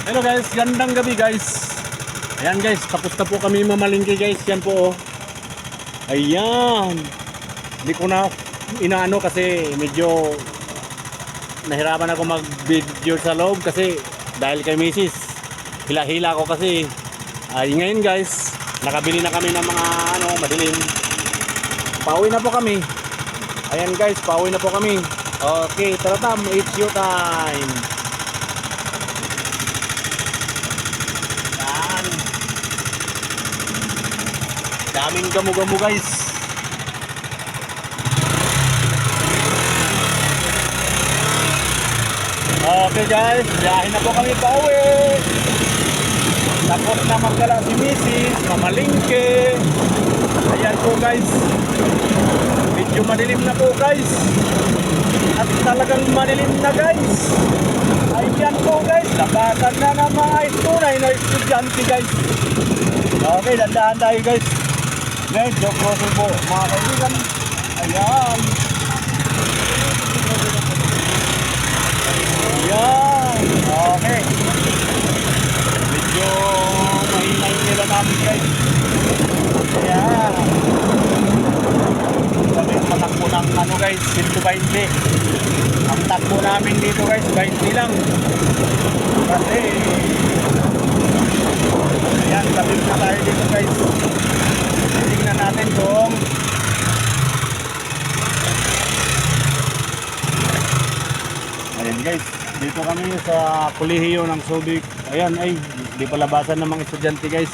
Hello guys, gandang gabi guys. Ayan guys, tapos na po kami mamalingki guys. Yan po oh. Ayan. Hindi ko na inaano kasi medyo nahirapan ako mag-video sa loob kasi dahil kay Mrs. Hila-hila ko kasi. Ngayon guys, nakabili na kami ng mga madilim. Pauwi na po kami. Ayan guys, pauwi na po kami. Okay, tara tam, it's you time. Daming gamo-gamo guys. Okay guys, biyahe na po kami pauwi. Tapos na magdala si Mrs. mamalingke. Ayan po guys. Medyo madilim na po guys. At talagang madilim na guys. Ayan po guys, labasan na ng mga tunay na estudyante guys. Okay, dandahan tayo guys. Medyo crossing po mga kaibigan. Ayan. Ayan. Okay. Medyo mahina yung nila namin guys. Ayan. Sabi matakbo ng guys, 120. Ang takbo namin dito guys, 20 lang. Kasi ayan, sabi na tayo dito guys. Tingnan natin kung ayan guys, dito kami sa kolehiyo ng Subic. Ayan ay, hindi pa labasan ng mga estudyante guys.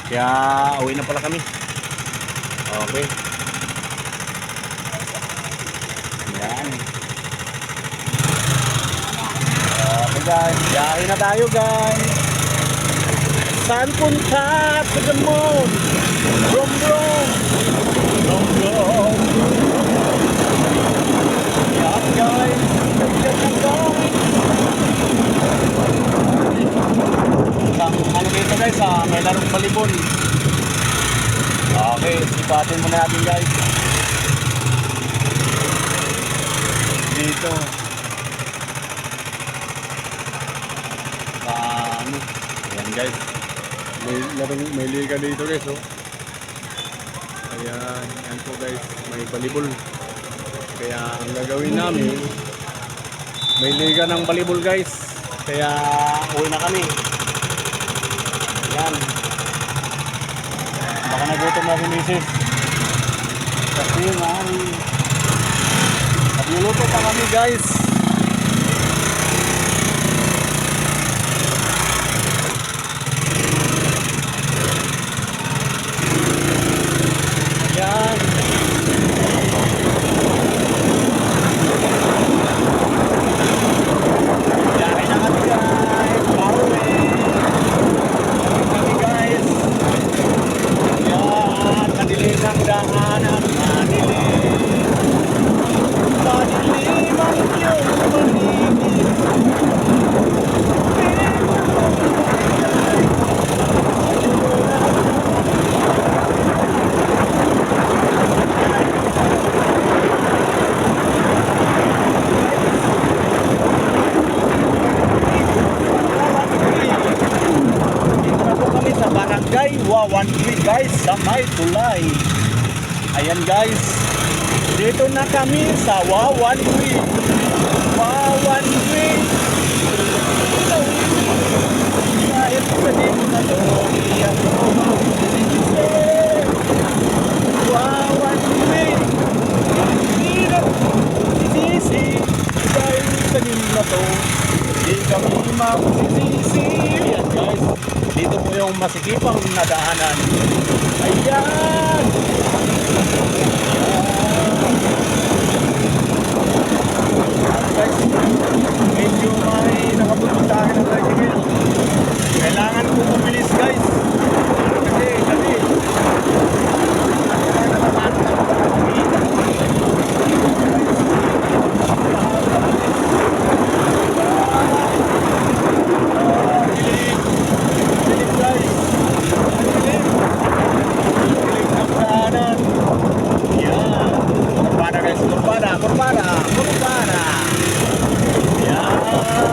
Kaya uwi na pala kami. Okay. Ayan. Okay guys, biyahe na tayo guys. Saan punta? To the moon. Brum brum. Brum brum. Yan guys. Yan guys. Ang dito guys may larong balibon. Okay, sipatin muna natin guys. Dito. Ayan guys. May liga dito guys oh. Ayan, yan po guys, may balibol. Kaya ang gagawin namin, may liga ng balibol guys. Kaya uwi na kami. Ayan. Baka nagutom na si Mrs. Kasi nagluluto pa kami guys. Wawan Tree guys sa may tulay. Ayan guys, dito na kami sa Wawan Tree. Wawan Tree. Kahit pwede na to, iyan ko Wawan Tree. Hindi na sisisi dahil sa na to, hindi kami magsisisi. Ayan guys, dito po yung masikipang nadaanan. Ayan! Guys, medyo may nakabulong sa akin ang tricycle. Kailangan ko pumilis guys. Kasi Kurbana. Yan.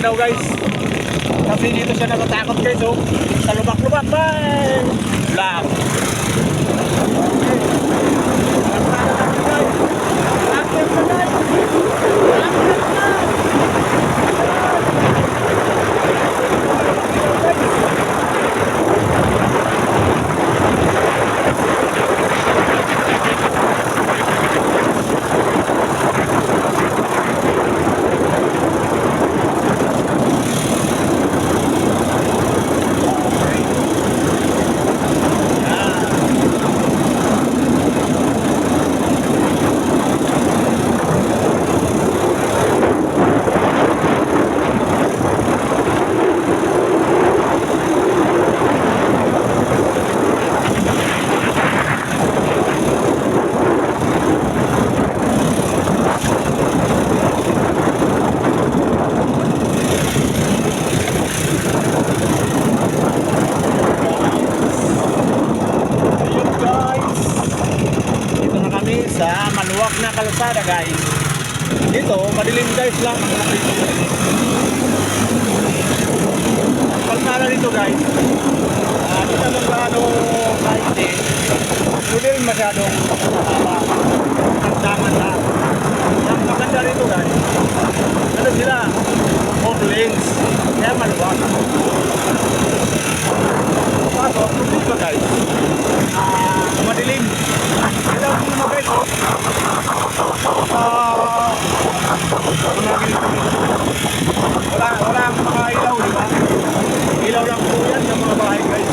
daw guys. Kasi dito siya natatakot guys oh. Sa lubak-lubak bye! Lang. Sa maluwag na kalsada guys. Dito madilim guys lang ang nakita. Kalsada dito guys. Hindi naman gaano kahit din. Hindi rin masyadong haba. Tagdaman na. Ang maganda rito guys. Ano sila? 4 lanes. Kaya maluwag. Pasok, dito guys. Madilim. Ilaw mo naman guys oh. Wala ang mga ilaw diba? Ilaw lang po yan sa mga bahay guys.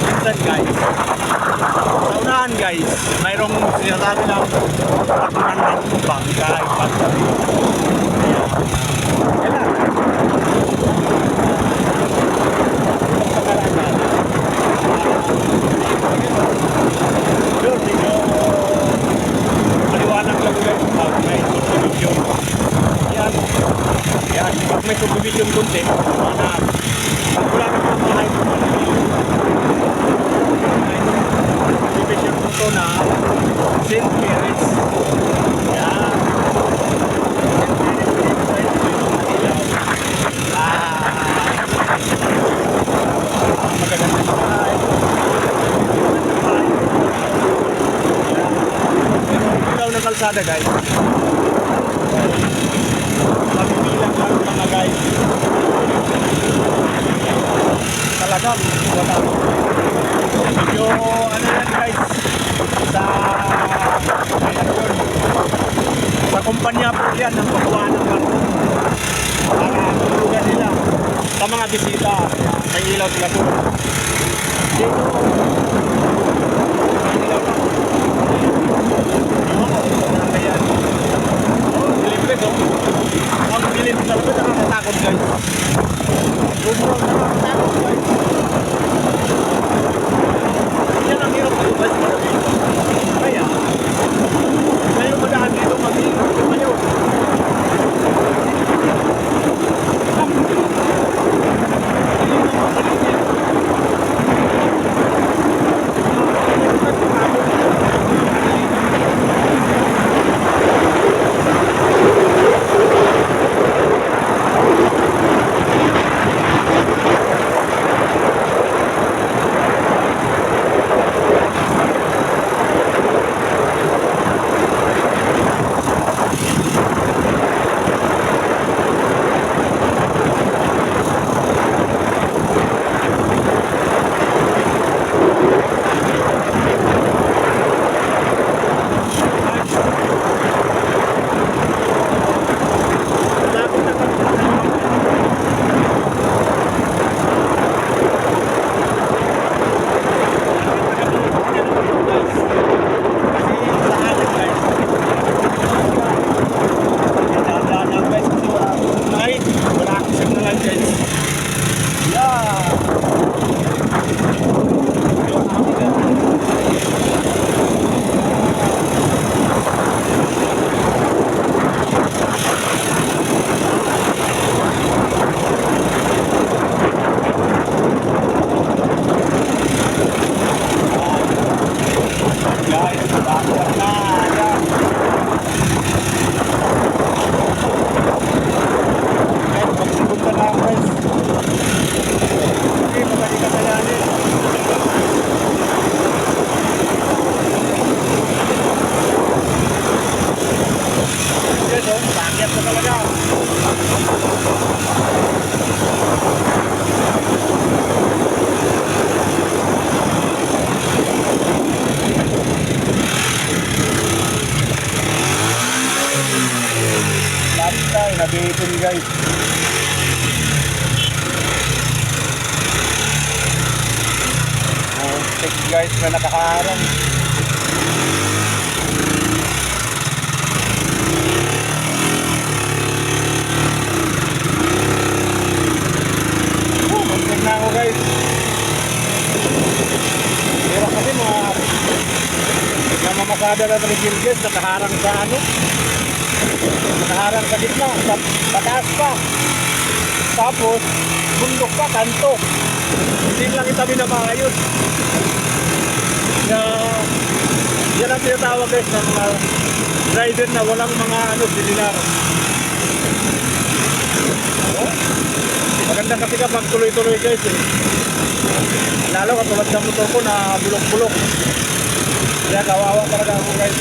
Minsan guys sa unahan guys mayroong sinasabi lang patunan ng bangkay pagsabi. Kailan maliwanag lang guys pag may subdivision. Yan pag may subdivision kunti maliwanag. Pag wala na mga bahay subdivision po na St. Mary's. Yan magaganda sa bahay. Ilaw ng kalsada guys. Pagbilang lang mga guys. Talagang wala. Medyo ano yan guys. Sa kumpanya po yan ng paggawa ng barko. Para tulungan nila sa mga bisita. May ilaw sila po. Dito ilaw lang. Ayan. Dilim guys oh. Ang dilim talaga nakakatakot guys. Sobrang nakakatakot guys. Yan ang hirap dito guys. Kaya kayo madaan dito mag-iingat kayo. traffic guys na nakaharang. Muntik na ako guys. Pero kasi mga mamasada na trigil guys, nakaharang sa ano? Nakaharang sa gitna, sa pataas pa. Tapos, bundok pa, kanto. Hindi lang itabi na maayos. Yan ang tinatawag guys ng mga rider na walang mga silinar. Oh, maganda kasi kapag tuloy-tuloy guys eh. Lalo katulad ng motor ko na bulok-bulok. Kaya kawawa talaga ako guys.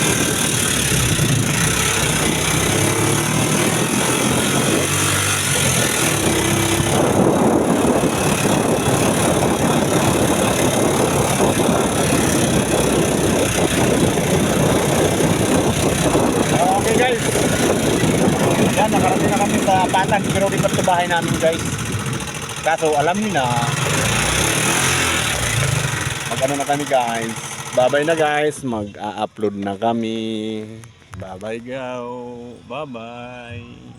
Okay guys. Yan, nakarating na kami sa Patag pero di pa sa bahay namin guys. Kaso alam niyo na mag-ano na kami guys. Bye-bye na guys. Mag-a-upload na kami. Bye-bye go. Bye-bye.